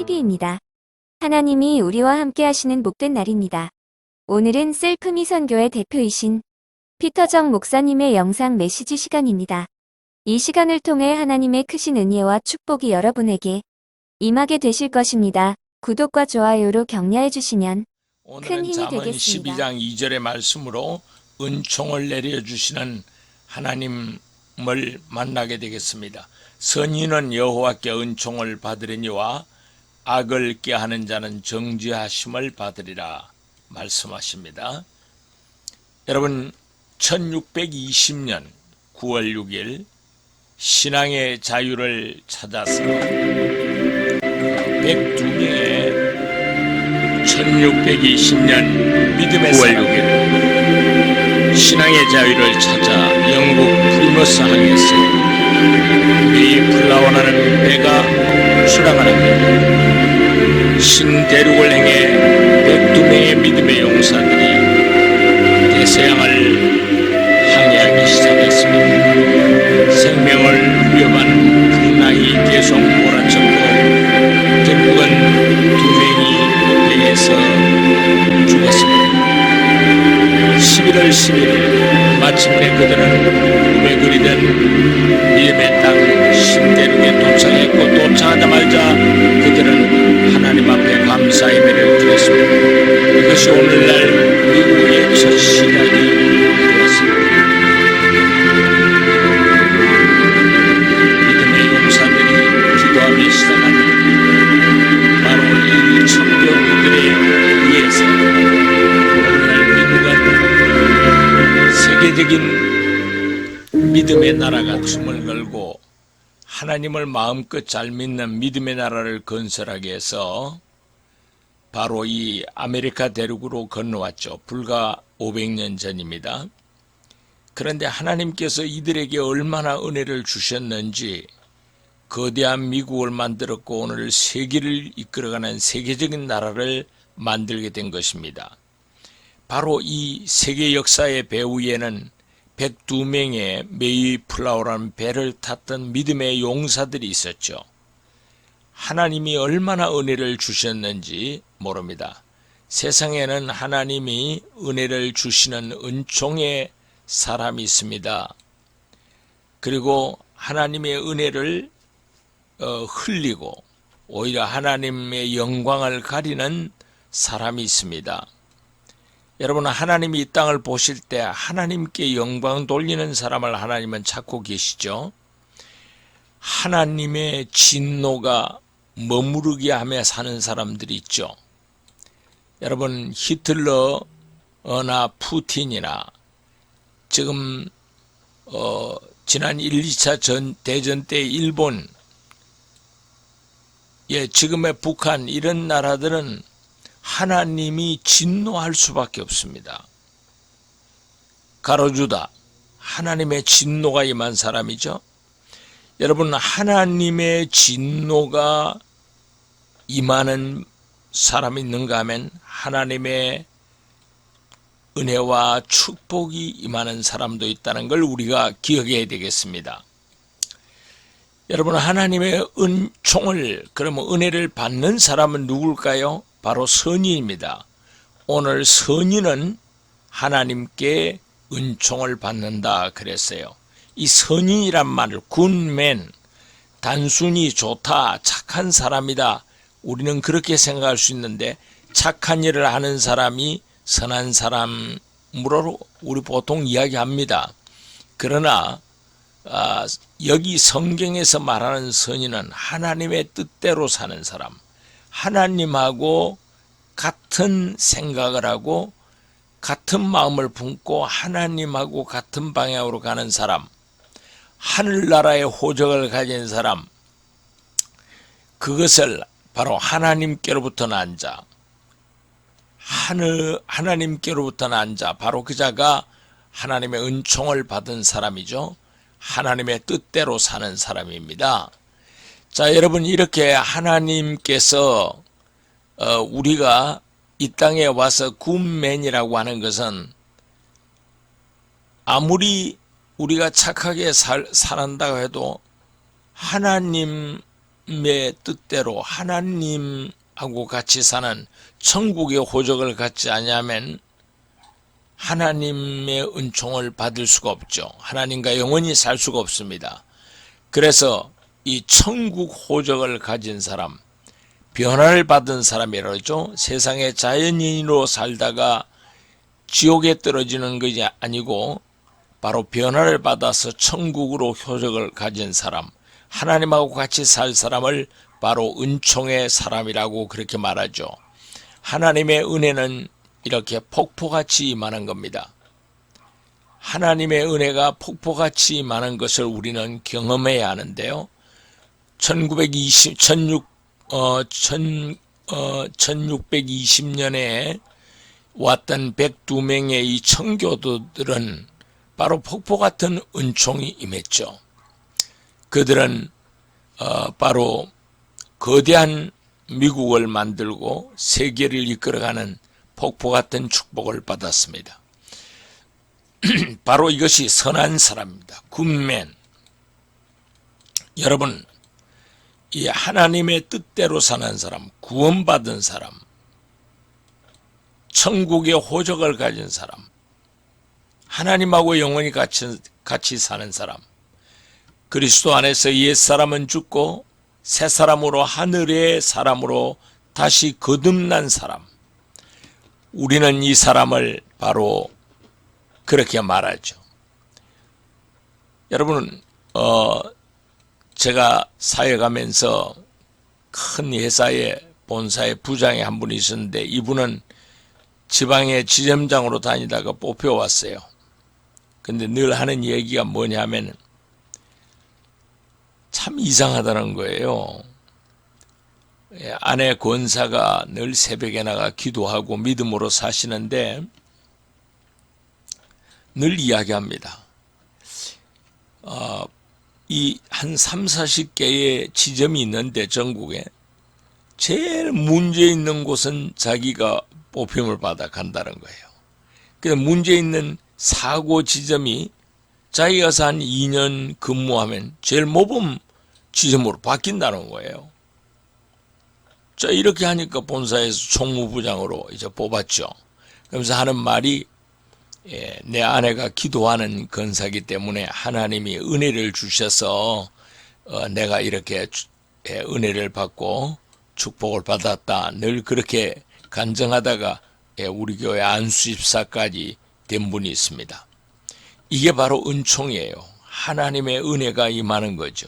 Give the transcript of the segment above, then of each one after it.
TV입니다. 하나님이 우리와 함께 하시는 복된 날입니다. 오늘은 셀프미 선교의 대표이신 피터정 목사님의 영상 메시지 시간입니다. 이 시간을 통해 하나님의 크신 은혜와 축복이 여러분에게 임하게 되실 것입니다. 구독과 좋아요로 격려해 주시면 큰 힘이 오늘은 되겠습니다. 잠언 12장 2절의 말씀으로 은총을 내려주시는 하나님을 만나게 되겠습니다. 선인은 여호와께 은총을 받으려니와 악을 꾀하는 자는 정죄하심을 받으리라 말씀하십니다. 여러분, 1620년 9월 6일 신앙의 자유를 찾아서 102명의 1620년 믿음의 9월 6일 신앙의 자유를 찾아 영국 프리머스 항에서 메이플라워라는 배가 출항하는데 신대륙을 행해 102명의 믿음의 용사들이 대서양을 항해하기 시작했습니다. 생명을 위협하는 풍랑이 계속 몰아쳤고 결국은 2명이 배에서 죽었습니다. 11월 11일 마침내 그들은 꿈에 그리던 믿음의 땅 신대륙에 도착했고, 도착하자마자 그들은 하나님 앞에 감사 예배를 드렸습니다. 이것이 오늘날 미국의 첫 시작이 되었습니다. 믿음의 용사들이 기도하며 시작한 바로 이 청교도들에 의해서 오늘날 미국은 세계적인 믿음의 나라가 목숨을 걸고 하나님을 마음껏 잘 믿는 믿음의 나라를 건설하기 위해서 바로 이 아메리카 대륙으로 건너왔죠. 불과 500년 전입니다. 그런데 하나님께서 이들에게 얼마나 은혜를 주셨는지 거대한 미국을 만들었고 오늘 세계를 이끌어가는 세계적인 나라를 만들게 된 것입니다. 바로 이 세계 역사의 배 위에는 102명의 메이플라워라는 배를 탔던 믿음의 용사들이 있었죠. 하나님이 얼마나 은혜를 주셨는지 모릅니다. 세상에는 하나님이 은혜를 주시는 은총의 사람이 있습니다. 그리고 하나님의 은혜를 흘리고 오히려 하나님의 영광을 가리는 사람이 있습니다. 여러분, 하나님이 이 땅을 보실 때 하나님께 영광 돌리는 사람을 하나님은 찾고 계시죠. 하나님의 진노가 머무르게 하며 사는 사람들이 있죠. 여러분, 히틀러나 푸틴이나 지금 지난 1, 2차 대전 때 일본, 지금의 북한 이런 나라들은 하나님이 진노할 수밖에 없습니다. 가로주다 하나님의 진노가 임한 사람이죠. 여러분, 하나님의 진노가 임하는 사람이 있는가 하면 하나님의 은혜와 축복이 임하는 사람도 있다는 걸 우리가 기억해야 되겠습니다. 여러분, 하나님의 은총을, 그러면 은혜를 받는 사람은 누굴까요? 바로 선인입니다. 오늘 선인은 하나님께 은총을 받는다 그랬어요. 이 선인이란 말을 굿맨, 단순히 좋다, 착한 사람이다, 우리는 그렇게 생각할 수 있는데 착한 일을 하는 사람이 선한 사람으로 우리 보통 이야기합니다. 그러나 여기 성경에서 말하는 선인은 하나님의 뜻대로 사는 사람, 하나님하고 같은 생각을 하고 같은 마음을 품고 하나님하고 같은 방향으로 가는 사람, 하늘나라의 호적을 가진 사람, 그것을 바로 하나님께로부터 난 자, 하나님께로부터 난 자, 바로 그 자가 하나님의 은총을 받은 사람이죠. 하나님의 뜻대로 사는 사람입니다. 자, 여러분, 이렇게 하나님께서 우리가 이 땅에 와서 굿맨이라고 하는 것은 아무리 우리가 착하게 살았다고 해도 하나님 하나님의 뜻대로 하나님하고 같이 사는 천국의 호적을 갖지 않으면 하나님의 은총을 받을 수가 없죠. 하나님과 영원히 살 수가 없습니다. 그래서 이 천국 호적을 가진 사람, 변화를 받은 사람이라고 하죠. 세상의 자연인으로 살다가 지옥에 떨어지는 것이 아니고 바로 변화를 받아서 천국으로 호적을 가진 사람, 하나님하고 같이 살 사람을 바로 은총의 사람이라고 그렇게 말하죠. 하나님의 은혜는 이렇게 폭포같이 임하는 겁니다. 하나님의 은혜가 폭포같이 임하는 것을 우리는 경험해야 하는데요. 1620년에 왔던 102명의 이 청교도들은 바로 폭포 같은 은총이 임했죠. 그들은 바로 거대한 미국을 만들고 세계를 이끌어가는 폭포 같은 축복을 받았습니다. 바로 이것이 선한 사람입니다. 굿맨. 여러분, 이 하나님의 뜻대로 사는 사람, 구원받은 사람, 천국의 호적을 가진 사람, 하나님하고 영원히 같이 사는 사람, 그리스도 안에서 옛사람은 죽고 새 사람으로 하늘의 사람으로 다시 거듭난 사람, 우리는 이 사람을 바로 그렇게 말하죠. 여러분, 제가 사회 가면서 큰 회사의 본사의 부장이 한 분이 있었는데 이분은 지방의 지점장으로 다니다가 뽑혀왔어요. 근데 늘 하는 얘기가 뭐냐면 참 이상하다는 거예요. 아내 권사가 늘 새벽에 나가 기도하고 믿음으로 사시는데 늘 이야기합니다. 이 한 3, 40개의 지점이 있는데 전국에 제일 문제 있는 곳은 자기가 뽑힘을 받아 간다는 거예요. 그래서 문제 있는 사고 지점이 자기가 한 2년 근무하면 제일 모범 지점으로 바뀐다는 거예요. 자, 이렇게 하니까 본사에서 총무부장으로 이제 뽑았죠. 그러면서 하는 말이 내 아내가 기도하는 건사기 때문에 하나님이 은혜를 주셔서 내가 이렇게 은혜를 받고 축복을 받았다. 늘 그렇게 간증하다가 우리 교회 안수집사까지 된 분이 있습니다. 이게 바로 은총이에요. 하나님의 은혜가 임하는 거죠.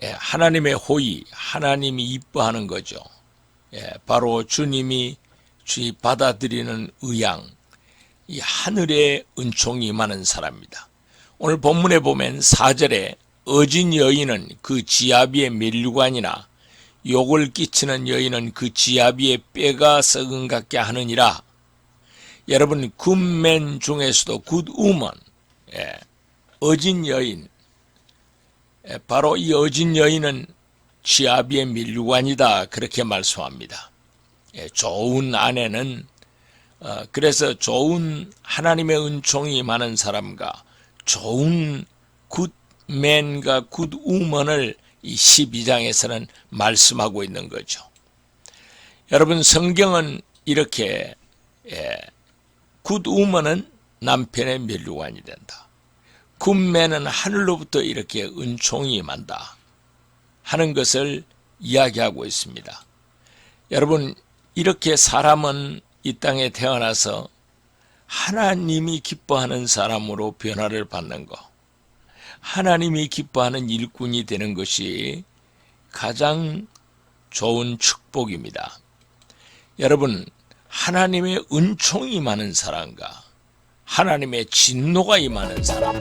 하나님의 호의, 하나님이 이뻐하는 거죠. 바로 주님이 받아들이는 의양, 이 하늘의 은총이 임하는 사람입니다. 오늘 본문에 보면 4절에 어진 여인은 그 지아비의 면류관이나 욕을 끼치는 여인은 그 지아비의 뼈가 썩은 같게 하느니라. 여러분, 굿맨 중에서도 굿우먼, 어진 여인, 바로 이 어진 여인은 지아비의 면류관이다 그렇게 말씀합니다. 좋은 아내는 그래서 좋은 하나님의 은총이 많은 사람과 좋은 굿맨과 굿우먼을 이 12장에서는 말씀하고 있는 거죠. 여러분, 성경은 이렇게 굿우먼은 남편의 면류관이 된다. 굿맨은 하늘로부터 이렇게 은총이 임한다 하는 것을 이야기하고 있습니다. 여러분, 이렇게 사람은 이 땅에 태어나서 하나님이 기뻐하는 사람으로 변화를 받는 것, 하나님이 기뻐하는 일꾼이 되는 것이 가장 좋은 축복입니다. 여러분, 하나님의 은총이 임하는 사람과 하나님의 진노가 임하는 사람,